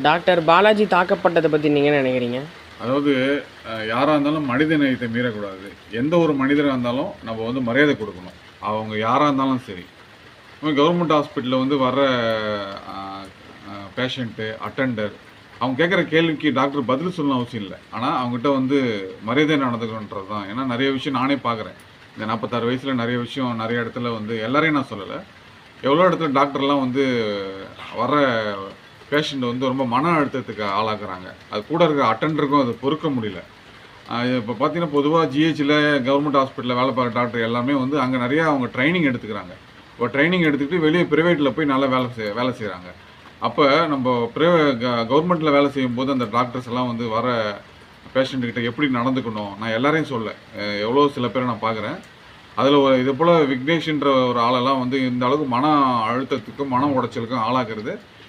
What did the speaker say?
Doctor Balaji தாக்கப்பட்டதை பற்றி நீங்கள் என்ன நினைக்கிறீங்க? அதாவது யாராக இருந்தாலும் மனித நேயத்தை மீறக்கூடாது. எந்த ஒரு மனிதராக இருந்தாலும் நம்ம வந்து மரியாதை கொடுக்கணும். அவங்க யாராக இருந்தாலும் சரி. கவர்மெண்ட் ஹாஸ்பிட்டலில் வந்து வர்ற பேஷண்ட்டு, அட்டெண்டர் அவங்க கேட்குற கேள்விக்கு டாக்டர் பதில் சொல்லணும் அவசியம் இல்லை. ஆனால் அவங்ககிட்ட வந்து மரியாதை நடந்துக்கணுன்றது தான். ஏன்னா நிறைய விஷயம் நானே பார்க்குறேன். இந்த 46 வயசில் நிறைய விஷயம் நிறைய இடத்துல வந்து எல்லாரையும் நான் சொல்லலை. எவ்வளோ இடத்துல டாக்டர்லாம் வந்து வர பேஷண்ட் வந்து ரொம்ப மன அழுத்தத்துக்கு ஆளாக்குறாங்க. அது கூட இருக்கிற அட்டெண்டருக்கும் அது பொறுக்க முடியல. இப்போ பார்த்தீங்கன்னா பொதுவாக ஜிஹெச்சில் கவர்மெண்ட் ஹாஸ்பிட்டலில் வேலை பார்க்குற டாக்டர் எல்லாமே வந்து அங்கே நிறையா அவங்க ட்ரைனிங் எடுத்துக்கிறாங்க. இப்போ ட்ரைனிங் எடுத்துக்கிட்டு வெளியே ப்ரைவேட்டில் போய் நல்லா வேலை செய்கிறாங்க. அப்போ நம்ம கவர்மெண்ட்டில் வேலை செய்யும்போது அந்த டாக்டர்ஸ் எல்லாம் வந்து வர பேஷண்ட்டுக்கிட்ட எப்படி நடந்துக்கணும், நான் எல்லாரையும் சொல்ல எவ்வளோ சில பேரை நான் பார்க்குறேன். அதில் இது போல் விக்னேஷ்ன்ற ஒரு ஆளெல்லாம் வந்து இந்த அளவுக்கு மன அழுத்தத்துக்கும் மன உடைச்சலுக்கும் ஆளாக்குறது